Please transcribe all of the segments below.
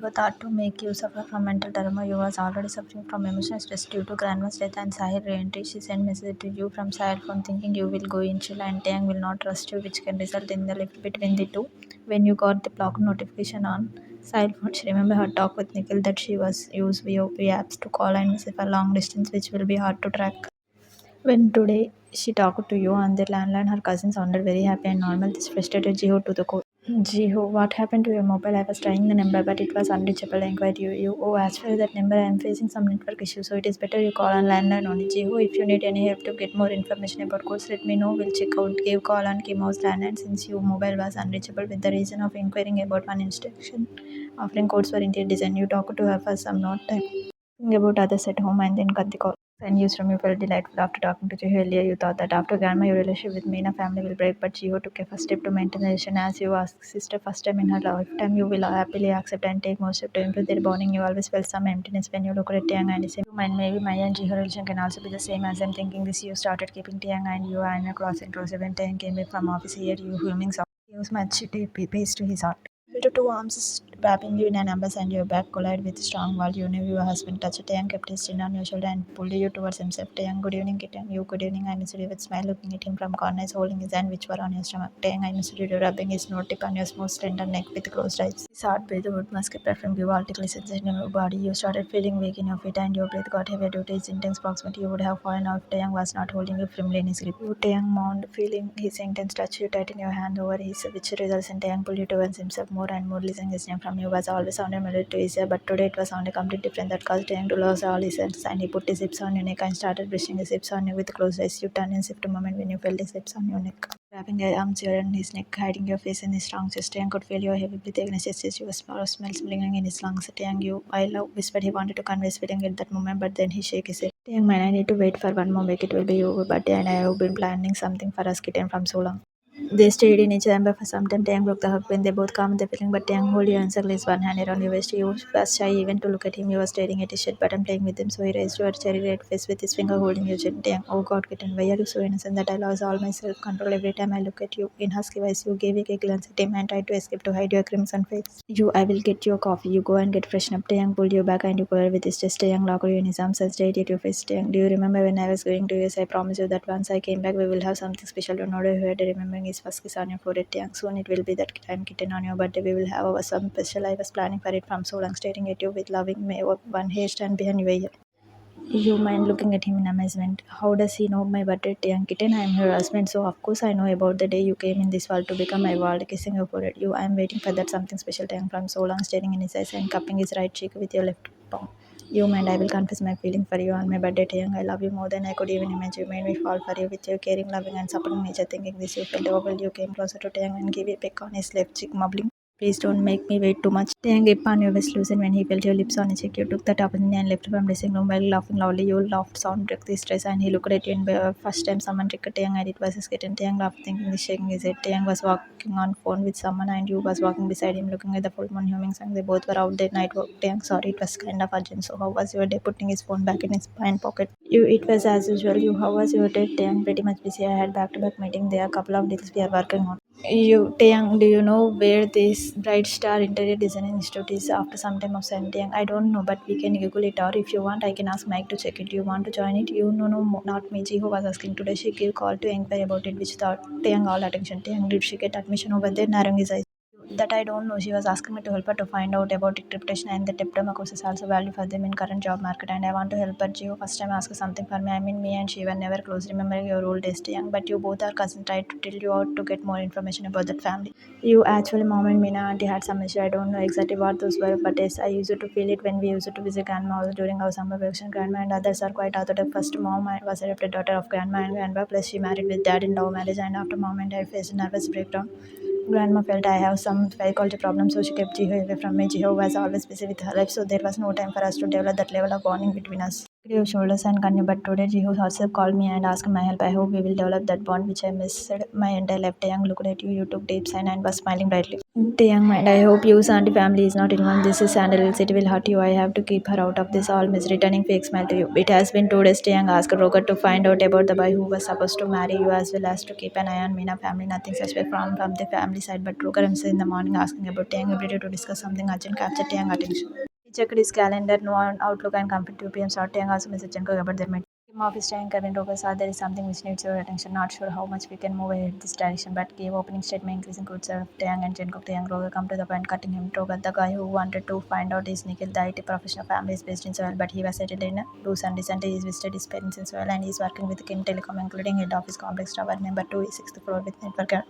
You thought to make you suffer from mental turmoil. You was already suffering from emotional stress due to grandma's death and Sahir re-entry. She sent message to you from Sahir phone thinking you will go in chill and Taehyung will not trust you, which can result in the lift between the two. When you got the block notification on Sahir phone, she remember her talk with Nikhil that she was use VOP apps to call and message for long distance, which will be hard to track. When today she talked to you on the landline, her cousin sounded very happy and normal. This frustrated Jiho to the core. Jiho, what happened to your mobile? I was trying the number, but it was unreachable. I inquired you. Oh, as for that number, I am facing some network issue, so it is better you call on landline only. Jiho, if you need any help to get more information about course, let me know. We'll check out. Give call on Kim House landline since your mobile was unreachable with the reason of inquiring about one instruction offering codes for interior design. You talked to her for some not time. Think about others at home and then cut the call. And you from you felt delightful after talking to Jiho earlier. You thought that after grandma your relationship with Meena family will break, but Jiho took a first step to maintain the relation as you asked sister first time in her lifetime. You will happily accept and take more steps to improve their bonding. You always felt some emptiness when you look at Tiang and say, and maybe Maya and Jiho relation can also be the same as I'm thinking this. You started keeping Tiang and you and a closer when Tiang came back from office here. You humming soft. He was much pace to his heart. The two arms wrapping you in an embrace and your back collide with strong wall. You knew your husband touched Taehyung kept his chin on your shoulder and pulled you towards himself. Taehyung, good evening, kitten. You, good evening. I missed you with smile looking at him from corners, holding his hand which were on your stomach. Taehyung, I missed you rubbing his nose tip on your smooth slender neck with closed eyes. His heart breathed would musk perfume give article sensation in your body. You started feeling weak in your feet and your breath got heavier due to his intense proximity. You would have fallen out if Taehyung was not holding you firmly in his grip. You, Taehyung moaned, feeling his intense touch. You tightened your hand over his, which results in Taehyung pulled you towards himself more and more, listening his name from you was always sounded melody to his ear, but today it was sounded completely different. That caused Taehyung to lose all his senses, and he put his hips on your neck and started brushing his hips on you with closed eyes. You turned in shift a moment when you felt his hips on your neck. Wrapping your arms around his neck, hiding your face in his strong chest, Taehyung could feel your heavy breath against his chest. Your smells lingering in his lungs. Taehyung, you, I love, whispered. He wanted to convey his feeling at that moment, but then he shook his head. Taehyung, man, I need to wait for one more week. It will be your birthday, and I have been planning something for us kitten from so long. They stayed in each chamber for some time. Taehyung broke the hug when they both calmed the feeling, but Taehyung held you and his one hand around your waist. You was shy even to look at him. You were staring at his shirt button playing with him, so he raised your cherry red face with his finger holding your chin. Taehyung, oh God, kitten, why are you so innocent that I lose all my self-control every time I look at you? In husky voice, you gave a glance at him and tried to escape to hide your crimson face. You, I will get you a coffee. You go and get freshened up. Taehyung pulled you back and you covered with his chest. Taehyung locked you in his arms and stared at your face. Taehyung, do you remember when I was going to US? I promise you that once I came back, we will have something special. You nodded your head, remembering his first kiss on your forehead. Taehyung, soon it will be that time kitten on your birthday. We will have some special. I was planning for it from so long, staring at you with loving me. One hair stand behind your ear. You mind looking at him in amazement. How does he know my birthday, young kitten? I am her husband, so of course I know about the day you came in this world to become my world. Kissing your forehead. You, I am waiting for that something special time from so long, staring in his eyes and cupping his right cheek with your left palm. You mind, I will confess my feeling for you on my birthday, Taehyung. I love you more than I could even imagine. You made me fall for you with your caring, loving, and supporting nature. Thinking this, you felt overwhelmed. You came closer to Taehyung and gave a peck on his left cheek, mumbling, please don't make me wait too much. Taehyung grip on your waist loosened when he felt your lips on his cheek. You took that opportunity and left from dressing room while laughing loudly. You laughed sound broke the stress and he looked at you in the first time someone tricked Taehyung and it was his kitten. Taehyung laughed thinking he's shaking his head. Taehyung was walking on phone with someone and you was walking beside him looking at the full moon humming song. They both were out their night work. Taehyung, sorry, it was kind of urgent. So how was your day? Putting his phone back in his pant pocket. You, it was as usual. You, how was your day? Taehyung, pretty much busy. I had back-to-back meeting. There are a couple of deals we are working on. You, Taehyung, do you know where this Bright Star Interior Design Institute is after some time of saying Taehyung? I don't know, but we can Google it or if you want, I can ask Mike to check it. Do you want to join it? You, no, no, not me. Jiho was asking today. She gave call to inquire about it, which thought Taehyung all attention. Taehyung, did she get admission over there? Narrowing his eyes. That I don't know. She was asking me to help her to find out about interpretation and the diploma course is also value for them in current job market and I want to help her. Gio first time ask something for me. I mean me and she were never close. Remembering your old days young, but you both are cousins. Tried to tell you out to get more information about that family. You actually mom and Mina auntie had some issue. I don't know exactly what those were, but yes, I used to feel it when we used to visit grandma house during our summer vacation. Grandma and others are quite orthodox. First mom was adopted daughter of grandma and grandpa, plus she married with dad in love marriage and after mom and dad faced a nervous breakdown. Grandma felt I have some psychology problems, so she kept Jiho away from me. Jiho was always busy with her life, so there was no time for us to develop that level of bonding between us. Grave shoulders and continue, but today Jiho herself called me and asked my help. I hope we will develop that bond which I missed my entire life. Taehyung looked at you, you took deep sign and was smiling brightly. Taehyung mind, I hope your auntie family is not involved. This is Sandals. It will hurt you. I have to keep her out of this. All miss returning fake smile to you. It has been 2 days. Taehyung asked Roger to find out about the boy who was supposed to marry you as well as to keep an eye on Meena family. Nothing suspect from the family side, but Roger himself in the morning asking about Taehyung ability to discuss something urgent captured Taehyung attention. He checked his calendar, no on Outlook and confirmed 2 p.m. start. Taehyung also messaged Jungkook about their meeting. Kim office time Kevin Roger saw there is something which needs your attention. Not sure how much we can move ahead this direction, but gave opening statement increasing good sir of Taehyung and Jungkook. Taehyung Roger come to the point, cutting him. Roger, the guy who wanted to find out his Nikhil, the IT professional family is based in Seoul, but he was settled in loose and recently he's visited his parents in Seoul and he's working with Kim Telecom, including head office complex tower number 2, 6th floor with network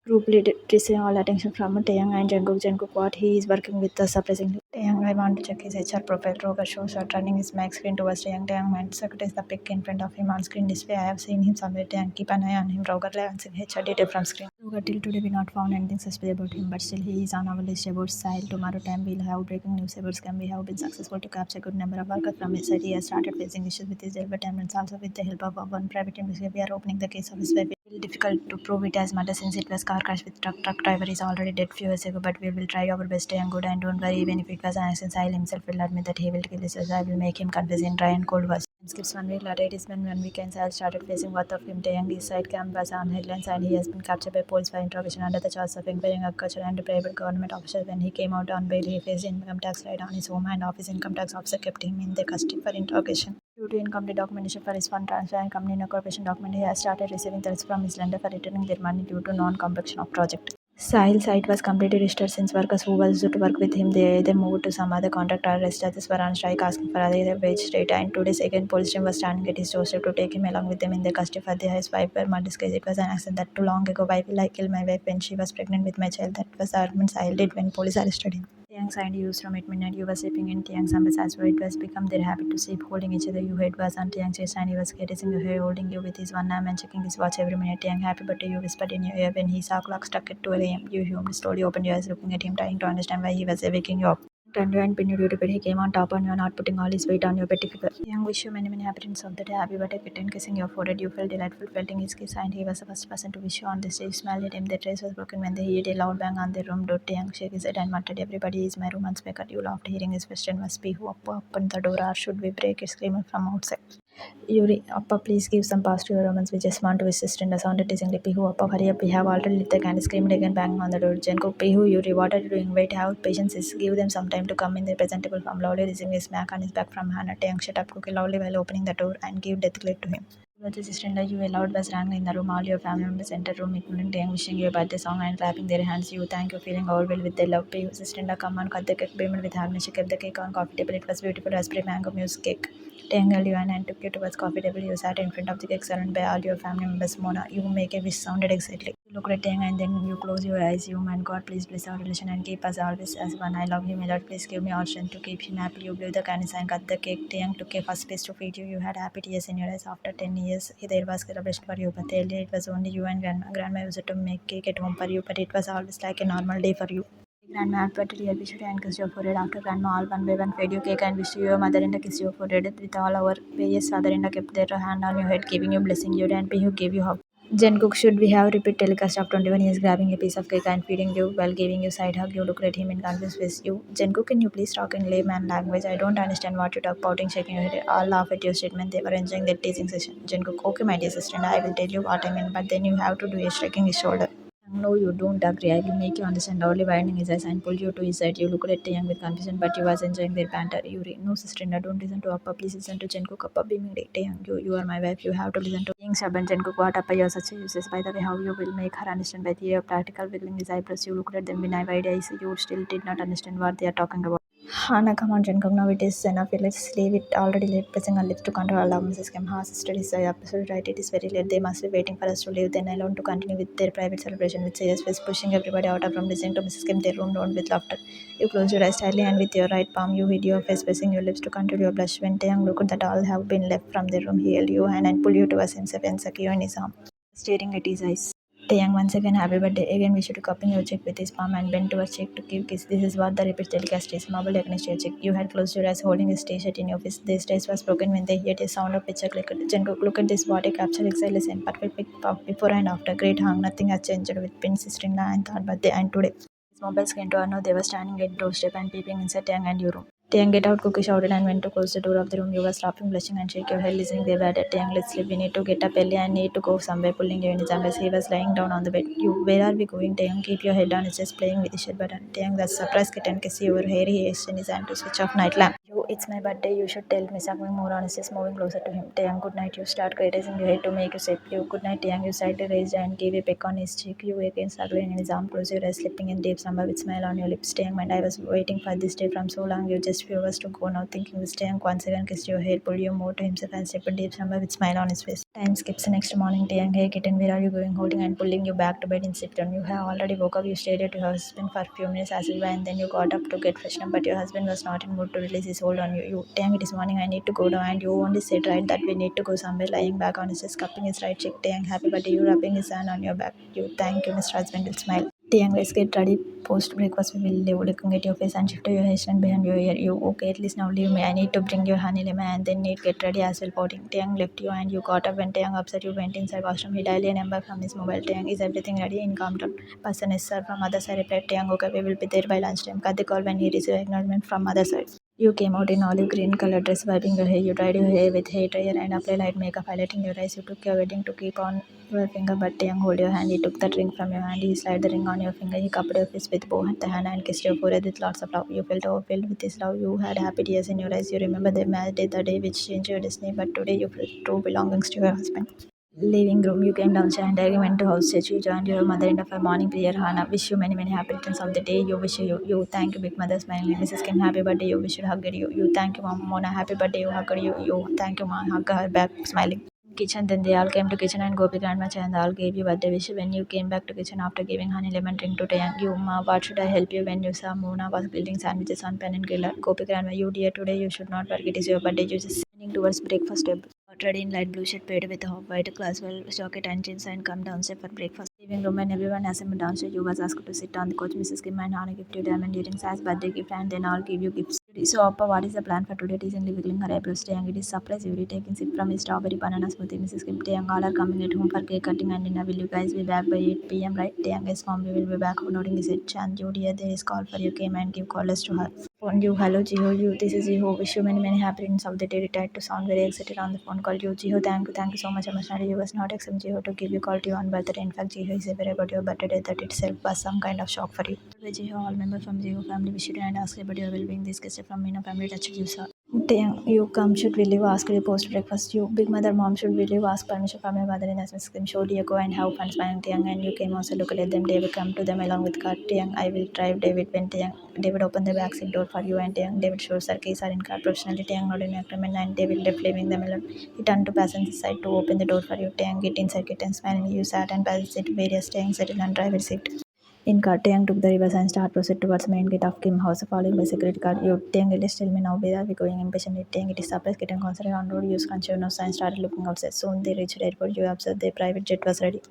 group lead receiving all attention from Taehyung and Jungkook. Jungkook, what he is working with surprisingly. Taehyung, I want to check his HR profile. Roger shows her turning his mic screen towards Taehyung. Taehyung mind second is the pic in front of him on screen display. I have seen him somewhere. Taehyung, keep an eye on him. Roger glancing HR detail from screen. Roger, till today we not found anything suspicious about him, but still he is on our list about Sahil. Tomorrow time we'll have breaking news about scam. We have been successful to capture a good number of workers from his side. He has started facing issues with his delivery timelines. Also with the help of one private investigator, we are opening the case of his wife. Difficult to prove it as murder since it was car crash with truck. Truck driver is already dead few years ago, but we will try our best and good and don't worry. Even if it was an accident, Sahil himself will admit that he will kill his I will make him confess in dry and cold words. Skips 1 week later, it is when 1 weekend Sahil started facing worth of him. Taehyung his side cam was on headlines and he has been captured by police for interrogation under the charge of inquiring agriculture and private government officials. When he came out on bail, he faced income tax raid on his home and office income tax officer kept him in the custody for interrogation. Due to incomplete documentation for his fund transfer and company incorporation document, he has started receiving threats from his lender for returning their money due to non-completion of project. Sahil's site was completely restored since workers who was to work with him they either moved to some other contract or rest others were on strike asking for other wage rate. And 2 days again, police team was standing at his doorstep to take him along with them in their custody for his wife were murder case. It was an accident that too long ago. Why will I kill my wife when she was pregnant with my child? That was the argument Sahil did when police arrested him. Taehyung signed used from at midnight. You were sleeping in Taehyung's arms as well. It was become their habit to sleep holding each other. You head was on Taehyung's chest and he was caressing your hair, holding you with his one arm and checking his watch every minute. Taehyung, happy birthday, you whispered in your ear when he saw clock stuck at 12 a.m. You slowly opened your eyes looking at him, trying to understand why he was waking you up. Turned you and pinned you to bed. He came on top on you, not putting all his weight on your petty figure. Young wish you many happy returns of the day. Happy birthday, kitten, kissing your forehead. You felt delightful, felting his kiss, and he was the first person to wish you on this day. You smiled at him. The trace was broken when they heard a loud bang on their room door. Taehyung shook his head and muttered, "Everybody is my room and speak at you." Laughed, hearing his question must be who opened the door, or should we break it? Screaming from outside. Yuri, Appa, please give some pass to your romance. We just want to visit sister sounded teasingly. Pihu, Appa, hurry up. We have already lit the candle. Screamed again, banging on the door. Jungkook, Pihu, Yuri, what are you doing? Wait, have patience. Give them some time to come in. Their presentable form. Lovely receiving a smack on his back from Hannah. Taehyung shut up Cookie loudly while opening the door and gave death glare to him. With his sister you a loud buzz rang in the room. All your family members entered room, including Taehyung, wishing you a birthday song and clapping their hands. You thank you, feeling overwhelmed with their love. Pihu, sister, come on, cut the cake. Beamed with happiness. She kept the cake on coffee table. It was beautiful raspberry mango mousse cake. Taehyung held you and took you towards coffee table. You sat in front of the cake surrounded by all your family members. Mona, you make a wish sounded excitedly. You looked at Taehyung and then you close your eyes. You man, God, please bless our relation and keep us always as one. I love him a lot. Please give me all strength to keep him happy. You blew the candles and cut the cake. Taehyung took a first piece to feed you. You had happy tears in your eyes. After 10 years, there was celebration for you. But earlier it was only you and grandma. Grandma used to make cake at home for you, but it was always like a normal day for you. Grandma had put real wished you and kissed your forehead. After grandma all one by one fed you cake and wished you your mother-in-law kissed your forehead. With all our various father-in-law kept their hand on your head, giving you blessing you and who gave you hug. Jungkook, should we have repeat telecast of 21 years grabbing a piece of cake and feeding you while giving you side hug? You looked at him in confused face. You, Jungkook, can you please talk in layman language? I don't understand what you talk about. Shaking your head. All laugh at your statement. They were enjoying their teasing session. Jungkook, okay, my dear sister, I will tell you what I mean, but then you have to do a shaking his shoulder. No, you don't agree. I will make you understand. Loudly widening his eyes and pulled you to his side. You looked at Taehyung with confusion, but you was enjoying their banter. Yuri, no sister, don't listen to Appa. Please listen to Jungkook. Appa beaming Taehyung. You are my wife. You have to listen to being stubborn. Jungkook, what Appa? You are such a useless. By the way, how you will make her understand by the practical wiggling his eyebrows. You looked at them with wide eyes. You still did not understand what they are talking about. Hana, come on, Jungkook. Now it is enough. Let's leave it already late. Pressing our lips to control our love. Mrs. Kim. Ha, sister is absolutely right. It is very late. They must be waiting for us to leave. Then alone to continue with their private celebration with serious face, pushing everybody out of room, listening to Mrs. Kim. Their room round with laughter. You close your eyes tightly and with your right palm you hid your face, pressing your lips to control your blush. When Taehyung looked that all have been left from their room, he held your hand and pulled you towards himself and stuck you in his arm, staring at his eyes. Taehyung once again happy birthday. Again wish you to cupping your cheek with his palm and bend towards cheek to give kiss. This is what the repeat telecast is. Marble against your cheek. You had closed your eyes holding his t-shirt in your fist. This taste was broken when they heard a sound of picture click. Jungkook, look at this body capture excellence and perfect pic of before and after. Great hung. Nothing has changed with pin sister-in-law and third birthday and today. His mobile screen to know they were standing at doorstep and peeping inside Taehyung and your room. Taehyung, get out, Cookie shouted and went to close the door of the room. You were laughing, blushing, and shake your head, listening. They were at Taehyung, let's sleep. We need to get up early and need to go somewhere, pulling you in his arms. He was lying down on the bed. You, where are we going, Taehyung? Keep your head down. It's just playing with the shit button. Taehyung, that's surprise kitten, kiss your hairy hair in his hand to switch off night lamp. You, it's my birthday. You should tell me something more honest. Just moving closer to him. Taehyung, good night. You start raising your head to make you safe. You, good night, Taehyung. You slightly raised and gave a peck on his cheek. You again snuggling in his arm, close your eyes, slipping in deep slumber with smile on your lips. Taehyung, mind, I was waiting for this day from so long. You just few hours to go now, thinking this Taehyung once again kissed your hair, pulled you more to himself, and slipped deep slumber with smile on his face. Time skips. Next morning, Taehyung, hey kitten, where are you going? Holding and pulling you back to bed in September. You have already woke up. You stayed at your husband for a few minutes as well, and then you got up to get freshened up. But your husband was not in mood to release his hold on you. You, Taehyung, it is morning. I need to go down, and you only said right that we need to go somewhere. Lying back on his chest, cupping his right cheek. Taehyung, happy birthday. You rubbing his hand on your back. You, thank you, Mr. Husband will smile. Taehyung, let's get ready. Post breakfast, we will leave. Looking at your face and shift your hairstand behind your ear. You, okay, at least now leave me. I need to bring your honey lemon and then need get ready as well. Pouting. Taehyung left you and you got up when Taehyung upset. You went inside washroom. He dialed a number from his mobile. Taehyung, is everything ready? In calm down. Person is sir from other side replied. Taehyung, okay, we will be there by lunchtime. Cut the call when he received acknowledgement from other side. You came out in olive green color dress, wiping your hair. You dried your hair with hair dryer and applied light makeup, highlighting your eyes. You took your wedding to keep on your finger, but Taehyung hold your hand. He took that ring from your hand. He slid the ring on your finger. He cupped your fist with both the hand and kissed your forehead with lots of love. You felt overfilled with his love. You had happy tears in your eyes. You remember the marriage day, the day which changed your destiny. But today you feel true belongings to your husband. Leaving Groom, you came downstairs and I went to house church. You joined your mother in the for morning prayer. Hannah, wish you many happy returns of the day. You wish you thank you, big mother smiling. Mrs. Kim, happy birthday. You wish you hug her. You thank you, mom. Mona, happy birthday. You hug her. You thank you, mom. Hug her back, smiling. Kitchen, then they all came to kitchen and Gopi grandma and all gave you birthday wish. When you came back to kitchen after giving honey lemon drink to Taehyung, you, ma, what should I help you? When you saw Mona was building sandwiches on pen and griller. Gopi grandma, you dear, today you should not forget it is your birthday. You just standing towards breakfast table. Got ready in light blue shirt paired with a white classwell jacket and jeans and come downstairs for breakfast. Leaving room when everyone assembled downstairs, you was asked to sit on the couch. Mrs. Kim and Hana gift you diamond earrings as birthday gift and then I'll give you gifts. So Appa, what is the plan for today? Teasingly wiggling her eyebrows. Taehyung, it is surprise. You taking sip from a strawberry banana smoothie. Mrs. Kim, Taehyung, all are coming at home for cake cutting and dinner. Will you guys be back by 8 p.m. right? Taehyung, yes mom, we will be back. Nodding his head. Chan, Judy, there is call for you. Came and give callers to her. Phone you, hello Jiho, you, this is Jiho. Wish you many happy returns of the day. Retired to sound very excited on the phone call. You, Jiho, thank you so much. Emotionally, you was not expecting Jiho to give you call to you on birthday. In fact, Jiho is aware about your birthday that itself was some kind of shock for you. Jiho, all members from Jiho family wish you and ask about your well-being. This guest from Mina family touched you, sir. Taehyung, you come should will you ask you post breakfast. You big mother mom should will you ask permission from your mother in as Miss Kim show you go and have fun smiling Taehyung and you came also look at them. David come to them along with car. Taehyung, I will drive David when Taehyung. David opened the back seat door for you and Taehyung. David shows her keys are in car professionally. Taehyung not in agreement and David left leaving them alone. He turned to passenger side to open the door for you. Taehyung get inside get and smiling. You sat and passenger seat various Taehyung settled on driver seat. In car, Taehyung took the reverse and started proceed towards main gate of Kim house, following by security guard. You, Taehyung, let's tell me now where are we going impatiently. Taehyung, it is surprise getting considered on road. Use conscious and started looking outside. Soon they reached the airport. You observed their private jet was ready.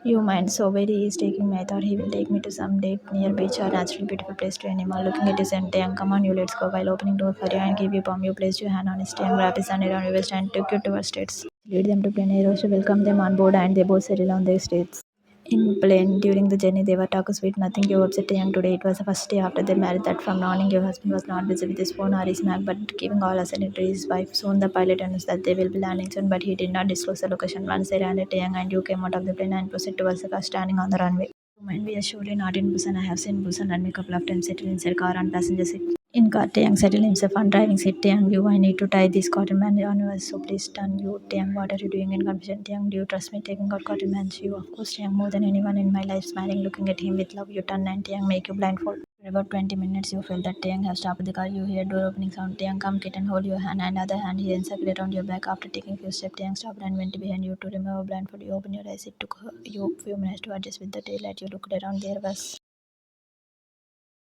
You mind, so where he is taking me? I thought he will take me to some date near beach or naturally beautiful place to animal. Looking at his and Taehyung, come on, you let's go. While opening door for you and give you palm, you placed your hand on his Taehyung, wrapped his hand around your waist and took you towards states. Lead them to plane aero, welcome them on board and they both settled on their states. In plane, during the journey, they were talking sweet, nothing you upset Taehyung today. It was the first day after their marriage that from morning your husband was not busy with his phone or his Mac, but giving all ascended to his wife. Soon the pilot announced that they will be landing soon, but he did not disclose the location. Once they landed, Taehyung and you came out of the plane and proceeded towards the car standing on the runway. Mind, we are surely not in Busan. I have seen Busan and me couple of times settled inside car and passenger seat. In car, Taehyung settled himself on driving seat. Taehyung, you, I need to tie this cotton band on you, so please turn you. Taehyung, what are you doing in confusion? Taehyung, do you trust me taking out cotton bands? You, of course, Taehyung, more than anyone in my life, smiling, looking at him with love. You turn and Taehyung make you blindfold. For about 20 minutes, you felt that Taehyung have stopped the car. You hear door opening sound. Taehyung, come kitten, hold your hand and other hand he encircled around your back. After taking few steps, Taehyung stopped and went behind you to remove blindfold. You open your eyes. It took you a few minutes to adjust with the daylight. You looked around. There was